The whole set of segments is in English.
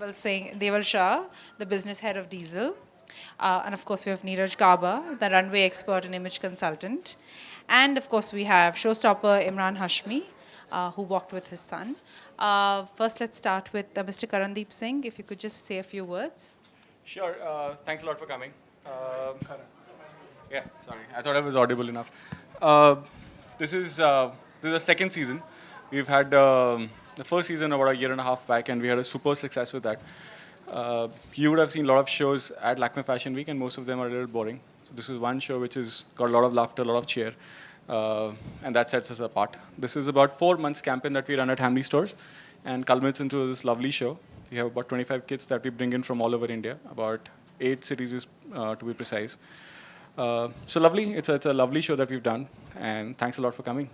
Deval Shah, the business head of Diesel. And of course, we have Neeraj Gaba, the runway expert and image consultant. And of course, we have showstopper Imran Hashmi, who walked with his son. First, let's start with Mr. Karandeep Singh. If you could just say a few words. Sure. Thanks a lot for coming. Yeah, sorry. I thought I was audible enough. This is the second season. We've had the first season about a year and a half back, and we had a super success with that. You would have seen a lot of shows at Lakme Fashion Week, and most of them are a little boring. So this is one show which has got a lot of laughter, a lot of cheer, and that sets us apart. This is about 4 months campaign that we run at Hamley stores, and culminates into this lovely show. We have about 25 kids that we bring in from all over India, about 8 cities to be precise. So lovely, it's a lovely show that we've done, and thanks a lot for coming.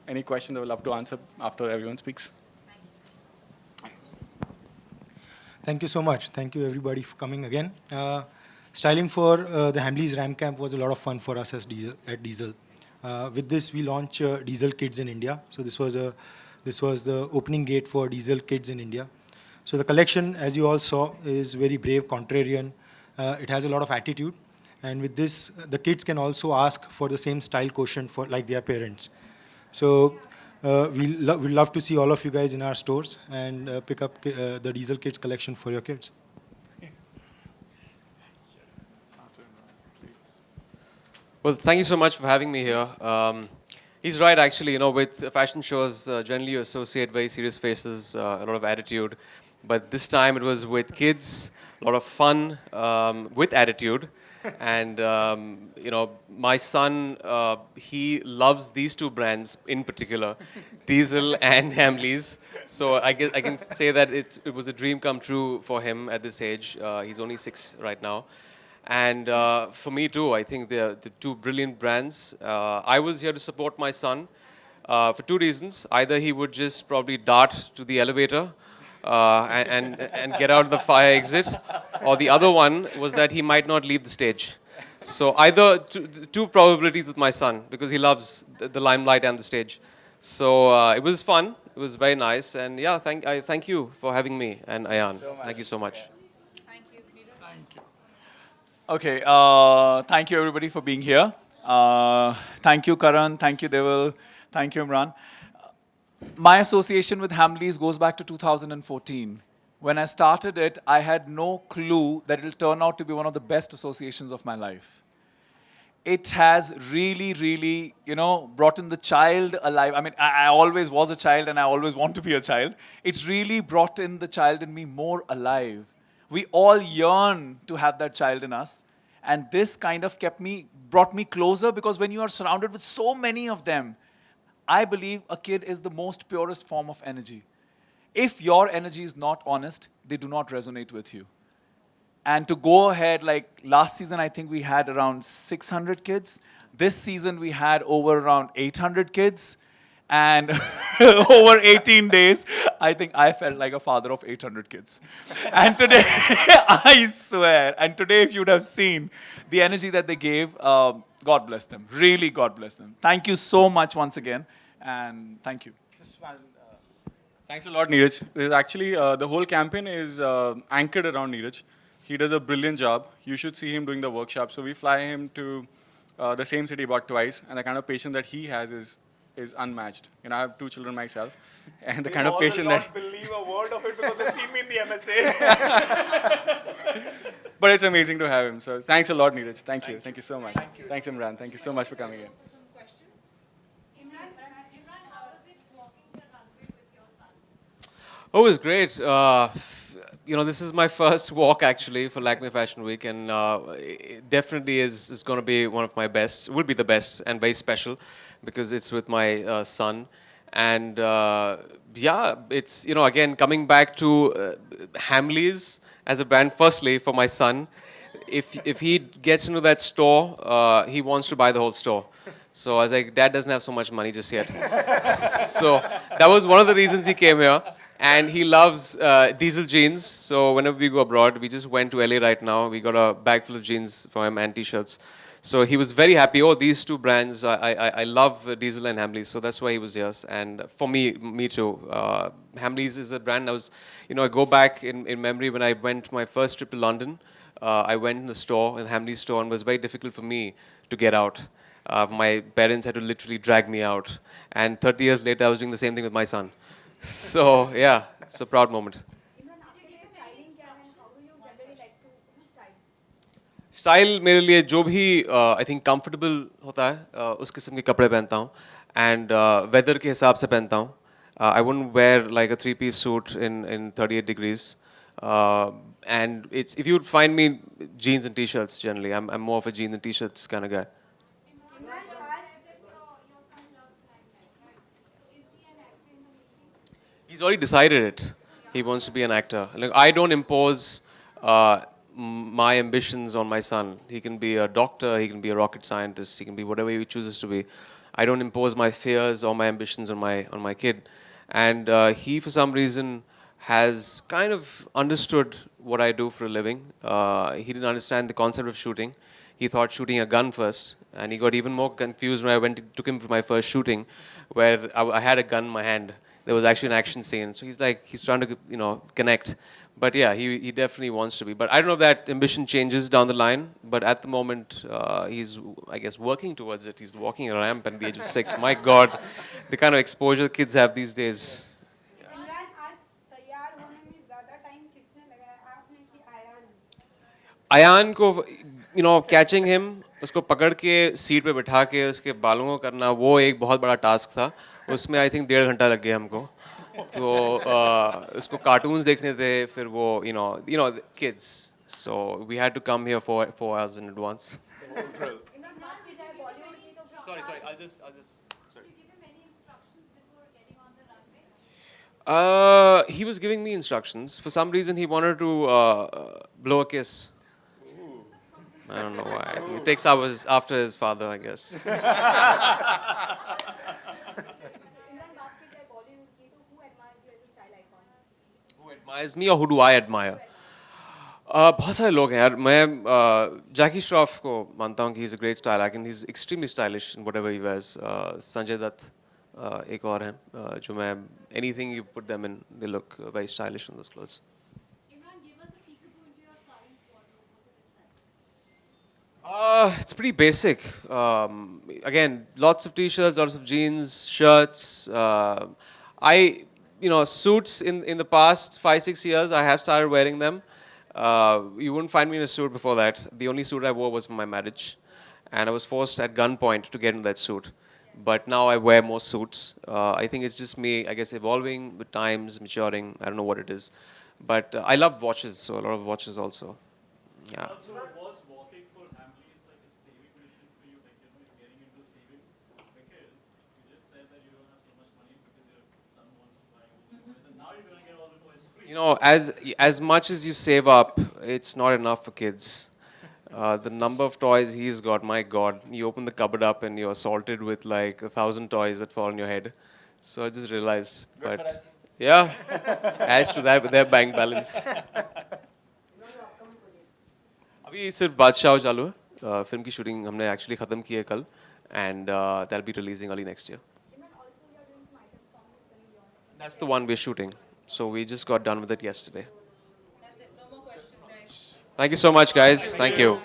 Any questions I would love to answer after everyone speaks. Thank you so much. Thank you everybody for coming again. Styling for the Hamleys Ram Camp was a lot of fun for us at Diesel. With this, we launched Diesel Kids in India. So this was the opening gate for Diesel Kids in India. So the collection, as you all saw, is very brave, contrarian. It has a lot of attitude. And with this, the kids can also ask for the same style quotient for like their parents. So we'd love to see all of you guys in our stores and pick up the Diesel Kids collection for your kids. Well, thank you so much for having me here. He's right, actually. You know, with fashion shows, generally you associate very serious faces, a lot of attitude. But this time it was with kids, a lot of fun, with attitude. And, you know, my son, he loves these two brands in particular, Diesel and Hamleys. So I guess I can say that it was a dream come true for him at this age. He's only 6 right now. And for me too, I think they're the two brilliant brands. I was here to support my son for 2 reasons. Either he would just probably dart to the elevator and get out of the fire exit, or the other one was that he might not leave the stage. So either two probabilities with my son, because he loves the limelight and the stage. So it was fun. It was very nice, and yeah, thank you for having me and Ayan. Thank you so much. Thank you, Peter. Thank you. Okay, thank you everybody for being here. Thank you, Karan. Thank you, Deval. Thank you, Imran. My association with Hamleys goes back to 2014. When I started it, I had no clue that it'll turn out to be one of the best associations of my life. It has really, really, you know, brought in the child alive. I mean, I always was a child and I always want to be a child. It's really brought in the child in me more alive. We all yearn to have that child in us. And this kind of brought me closer, because when you are surrounded with so many of them, I believe a kid is the most purest form of energy. If your energy is not honest, they do not resonate with you. And to go ahead, like last season, I think we had around 600 kids. This season, we had over around 800 kids. And over 18 days, I think I felt like a father of 800 kids. And today, I swear, and today if you'd have seen the energy that they gave, God bless them. Really, God bless them. Thank you so much once again. And thank you. Thanks a lot, Neeraj. Actually, the whole campaign is anchored around Neeraj. He does a brilliant job. You should see him doing the workshop. So we fly him to the same city about twice, and the kind of patience that he has is unmatched. You know, I have 2 children myself, and the kind of patience that... They will not believe a word of it because they've seen me in the MSA. But it's amazing to have him. So thanks a lot, Neeraj. Thank you. Thank you so much. Thanks, Imran. Thank you so much for coming in. Oh, it was great. You know, this is my first walk actually for Lakme Fashion Week, and it definitely is going to be one of my best. It will be the best and very special because it's with my son. And yeah, it's, you know, again, coming back to Hamleys as a brand, firstly, for my son. If he gets into that store, he wants to buy the whole store. So I was like, Dad doesn't have so much money just yet. So that was one of the reasons he came here. And he loves Diesel jeans. So whenever we go abroad, we just went to LA right now. We got a bag full of jeans for him and T-shirts. So he was very happy. Oh, these two brands, I love Diesel and Hamleys. So that's why he was here. And for me too. Hamleys is a brand I was, I go back in memory when I went my first trip to London. I went in the store, in the Hamleys store, and it was very difficult for me to get out. My parents had to literally drag me out. And 30 years later, I was doing the same thing with my son. So yeah, it's a proud moment. Style मेरे लिए जो भी I think comfortable होता है उस किस्म के कपड़े पहनता हूँ एंड वेदर के हिसाब से पहनता हूँ I wouldn't wear like a 3-piece suit in 38 degrees and it's if you would find me jeans and t-shirts generally I'm more of a jeans and t-shirts kind of guy. He's already decided it. He wants to be an actor. Like I don't impose my ambitions on my son. He can be a doctor. He can be a rocket scientist. He can be whatever he chooses to be. I don't impose my fears or my ambitions on my kid. And he, for some reason, has kind of understood what I do for a living. He didn't understand the concept of shooting. He thought shooting a gun first, and he got even more confused when I took him for my first shooting, where I had a gun in my hand. There was actually an action scene, so he's trying to connect. But yeah, he definitely wants to be. But I don't know if that ambition changes down the line. But at the moment, he's I guess working towards it. He's walking a ramp at the age of 6. My God, the kind of exposure kids have these days. Imran आज तैयार होने में ज़्यादा time किसने लगाया आपने कि आयान अयान को कैचिंग हिम उसको पकड़ के सीट पे बिठा के उसके बालों को करना वो एक बहुत बड़ा टास्क था उसमें आई थिंक 1.5 घंटा लग गया हमको तो उसको कार्टून्स देखने थे फिर वो kids so we had to come here 4 hours in advance. Sorry, I'll just he was giving me instructions. For some reason, he wanted to blow a kiss. I don't know why. It takes hours after his father, I guess. Who admires me or who do I admire? बहुत सारे लोग हैं यार मैं जैकी श्रॉफ को मानता हूँ कि he's a great style icon. He's extremely stylish in whatever he wears. Sanjay Dutt एक और हैं जो मैं anything you put them in, they look very stylish in those clothes. It's pretty basic. Again, lots of t-shirts, lots of jeans, shirts. Suits in the past 5-6 years, I have started wearing them. You wouldn't find me in a suit before that. The only suit I wore was for my marriage. And I was forced at gunpoint to get in that suit. But now I wear more suits. I think it's just me, I guess, evolving with times, maturing. I don't know what it is. But I love watches, so a lot of watches also. Yeah. Was walking for Hamleys like a saving mission for you, like getting into saving? Because you just said that you don't have so much money because your son wants to buy all the toys, and now you're going to get all the toys free. As much as you save up, it's not enough for kids. The number of toys he's got, my God. You open the cupboard up and you're assaulted with like 1,000 toys that fall on your head. So I just realized. But yeah, adds to that with their bank balance. अभी सिर्फ बादशाह चालू है film की shooting हमने actually ख़त्म की है कल and that be releasing early next year. That's the one we're shooting. So we just got done with it yesterday. Thank you so much, guys. Thank you.